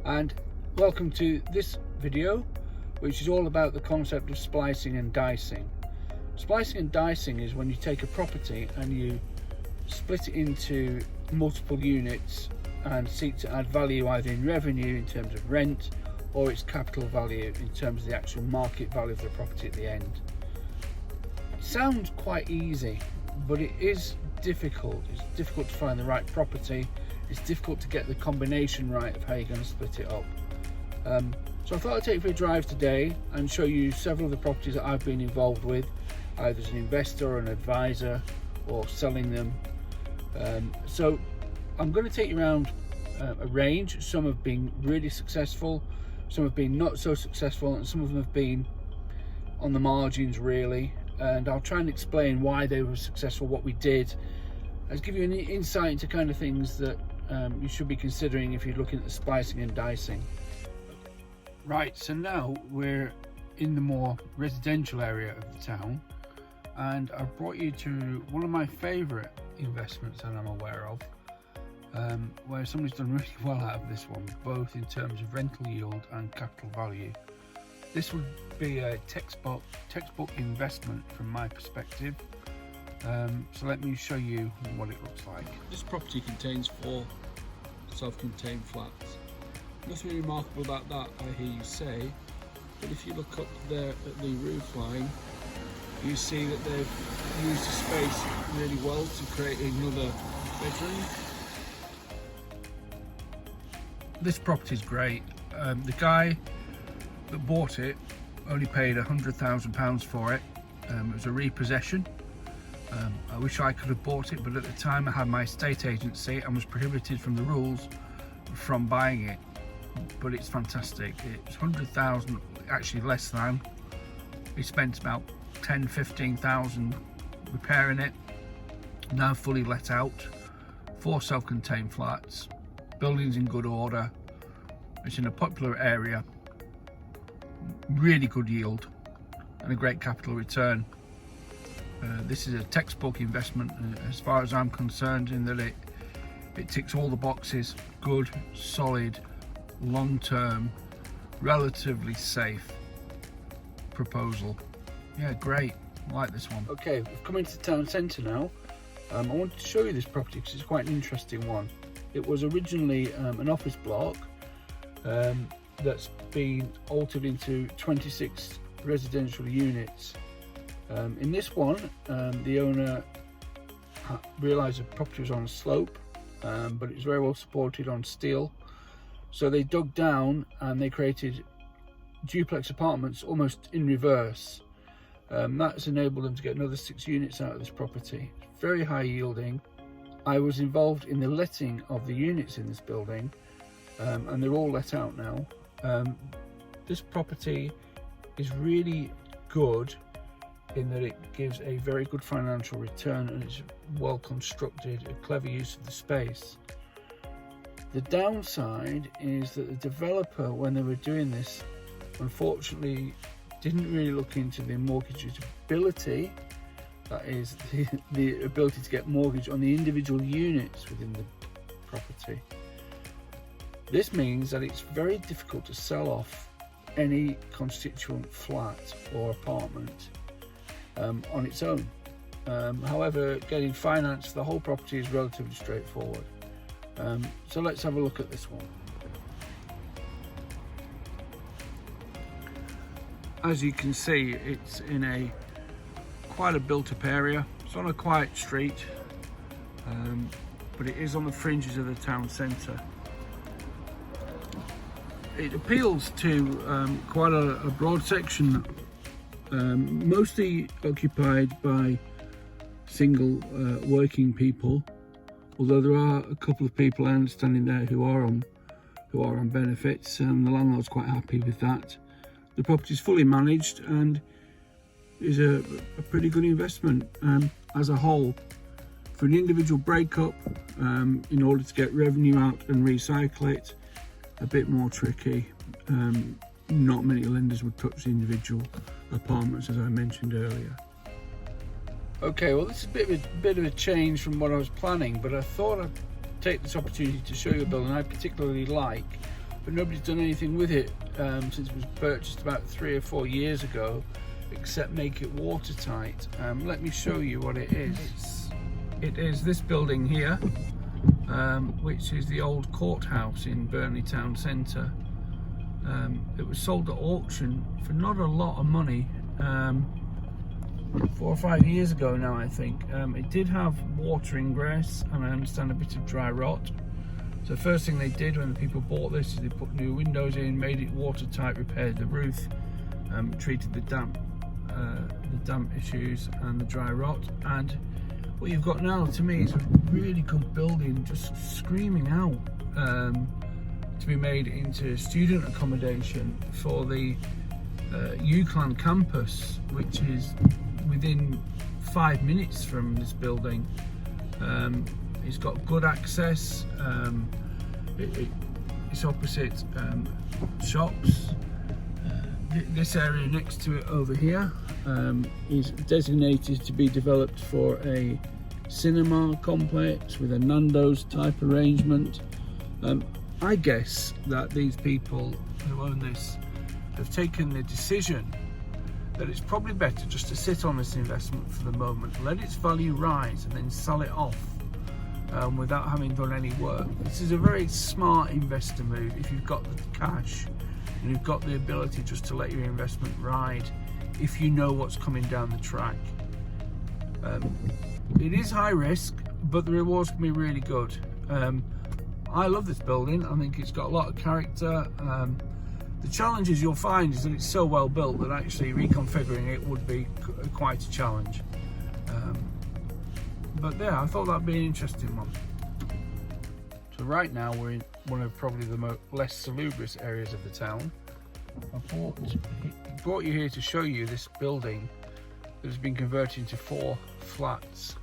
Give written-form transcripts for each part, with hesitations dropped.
and welcome to this video, which is all about the concept of splicing and dicing. Splicing and dicing is when you take a property and you split it into multiple units and seek to add value either in revenue in terms of rent or its capital value in terms of the actual market value of the property at the end. It sounds quite easy, but it is difficult. It's difficult to find the right property. It's difficult to get the combination right of how you're going to split it up. So I thought I'd take you for a drive today and show you several of the properties that I've been involved with, either as an investor or an advisor or selling them. So I'm going to take you around a range. Some have been really successful, some have been not so successful, and some of them have been on the margins really. And I'll try and explain why they were successful, what we did. I'll give you an insight into kind of things that you should be considering if you're looking at the splicing and dicing. Right, so now we're in the more residential area of the town, and I've brought you to one of my favourite investments that I'm aware of, where somebody's done really well out of this one, both in terms of rental yield and capital value. This would be a textbook investment from my perspective. So let me show you what it looks like. This property contains 4 self-contained flats. Nothing remarkable about that, I hear you say, but if you look up there at the roof line, you see that they've used the space really well to create another bedroom. This property is great. The guy that bought it only paid £100,000 for it. It was a repossession. I wish I could have bought it, but at the time I had my estate agency and was prohibited from the rules from buying it. But it's fantastic. It's 100,000, actually less than. We spent about 10-15,000 repairing it. Now fully let out. 4 self-contained flats. Building's in good order. It's in a popular area. Really good yield and a great capital return. This is a textbook investment as far as I'm concerned, in that it ticks all the boxes. Good, solid, long-term, relatively safe proposal. Yeah, great. I like this one. Okay, we've come into the town centre now. I wanted to show you this property because it's quite an interesting one. It was originally an office block that's been altered into 26 residential units. In this one, the owner realised the property was on a slope, but it was very well supported on steel. So they dug down and they created duplex apartments almost in reverse. That's enabled them to get another 6 units out of this property. Very high yielding. I was involved in the letting of the units in this building, and they're all let out now. This property is really good in that it gives a very good financial return, and it's well constructed, a clever use of the space. The downside is that the developer, when they were doing this, unfortunately didn't really look into the mortgageability, that is the ability to get mortgage on the individual units within the property. This means that it's very difficult to sell off any constituent flat or apartment on its own. However, getting finance for the whole property is relatively straightforward. So let's have a look at this one. As you can see, it's in quite a built-up area. It's on a quiet street, but it is on the fringes of the town centre. It appeals to quite a broad section, mostly occupied by single working people, although there are a couple of people I understand in there who are on benefits, and the landlord's quite happy with that. The property is fully managed and is a pretty good investment as a whole. For an individual breakup, in order to get revenue out and recycle it, a bit more tricky. Not many lenders would touch the individual apartments, as I mentioned earlier. Okay, well, this is a bit of a change from what I was planning, but I thought I'd take this opportunity to show you a building I particularly like, but nobody's done anything with it since it was purchased about 3 or 4 years ago, except make it watertight. Let me show you what it is. It is this building here, which is the old courthouse in Burnley town centre. It was sold at auction for not a lot of money 4 or 5 years ago now, I think. It did have water ingress and I understand a bit of dry rot. So the first thing they did when the people bought this is they put new windows in, made it watertight, repaired the roof, treated the damp issues and the dry rot, and what you've got now to me is a really good building, just screaming out to be made into student accommodation for the UCLan campus, which is within 5 minutes from this building. It's got good access. It's opposite shops. This area next to it over here is designated to be developed for a cinema complex with a Nando's type arrangement. I guess that these people who own this have taken the decision that it's probably better just to sit on this investment for the moment, let its value rise and then sell it off without having done any work. This is a very smart investor move if you've got the cash and you've got the ability just to let your investment ride if you know what's coming down the track. It is high risk, but the rewards can be really good. I love this building. I think it's got a lot of character. The challenges you'll find is that it's so well built that actually reconfiguring it would be quite a challenge. But yeah, I thought that'd be an interesting one. So right now we're in one of probably the less salubrious areas of the town. I brought you here to show you this building that has been converted into 4 flats.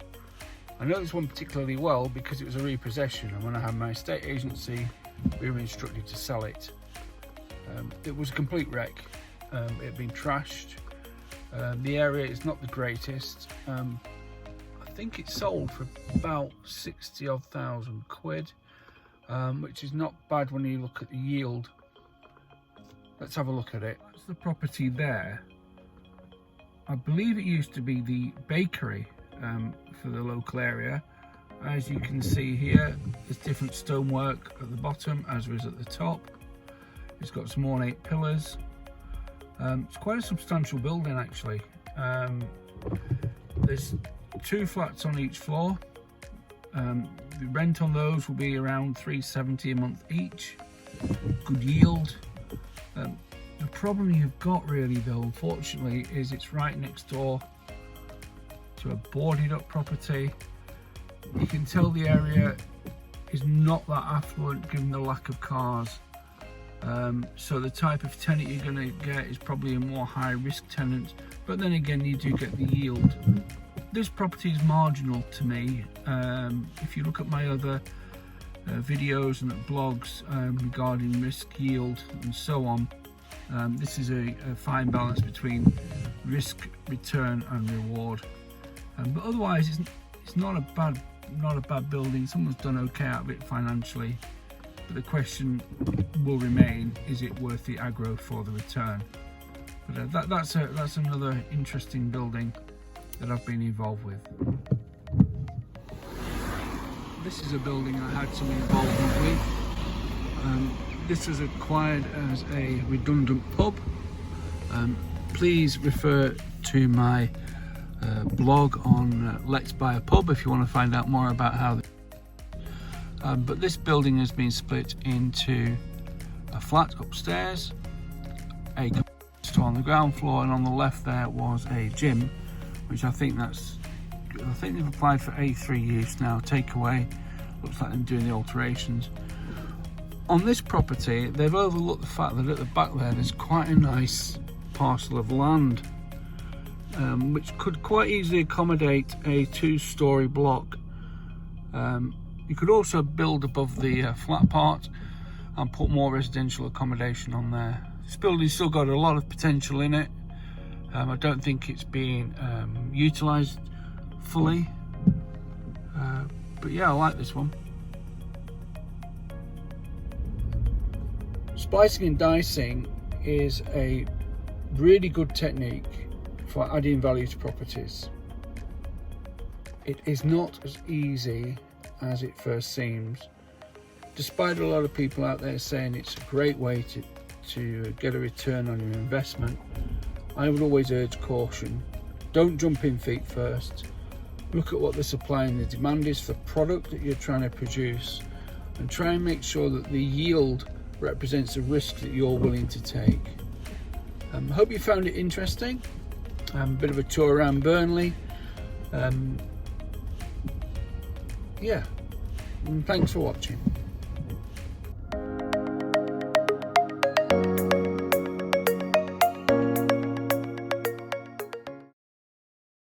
I know this one particularly well because it was a repossession, and when I had my estate agency we were instructed to sell it. It was a complete wreck. It had been trashed. The area is not the greatest. I think it sold for about 60,000 quid, which is not bad when you look at the yield. Let's have a look at it. That's the property there. I believe it used to be the bakery for the local area. As you can see here, there's different stonework at the bottom as there is at the top. It's got some ornate pillars. It's quite a substantial building actually. There's 2 flats on each floor. The rent on those will be around £370 a month each. Good yield. The problem you've got really though, unfortunately, is it's right next door to a boarded up property. You can tell the area is not that affluent given the lack of cars. So the type of tenant you're going to get is probably a more high risk tenant, but then again you do get the yield. This property is marginal to me. If you look at my other videos and at blogs regarding risk, yield and so on, this is a fine balance between risk, return and reward. But otherwise it's not a bad building. Someone's done okay out of it financially. But the question will remain, is it worth the aggro for the return? But that's another interesting building that I've been involved with. This is a building I had some involvement with. This was acquired as a redundant pub. Please refer to my blog on Let's Buy a Pub if you want to find out more about how. But this building has been split into a flat upstairs, a store on the ground floor, and on the left there was a gym, which I think they've applied for A3 use now, takeaway. Looks like they're doing the alterations. On this property, they've overlooked the fact that at the back there's quite a nice parcel of land, which could quite easily accommodate a 2-storey block. You could also build above the flat part and put more residential accommodation on there. This building's still got a lot of potential in it. I don't think it's being utilised fully, but yeah, I like this one. Splicing and dicing is a really good technique for adding value to properties. It is not as easy as it first seems, despite a lot of people out there saying it's a great way to get a return on your investment. I would always urge caution. Don't jump in feet first. Look at what the supply and the demand is for the product that you're trying to produce, and try and make sure that the yield represents the risk that you're willing to take. I hope you found it interesting. A bit of a tour around Burnley. Yeah, and thanks for watching.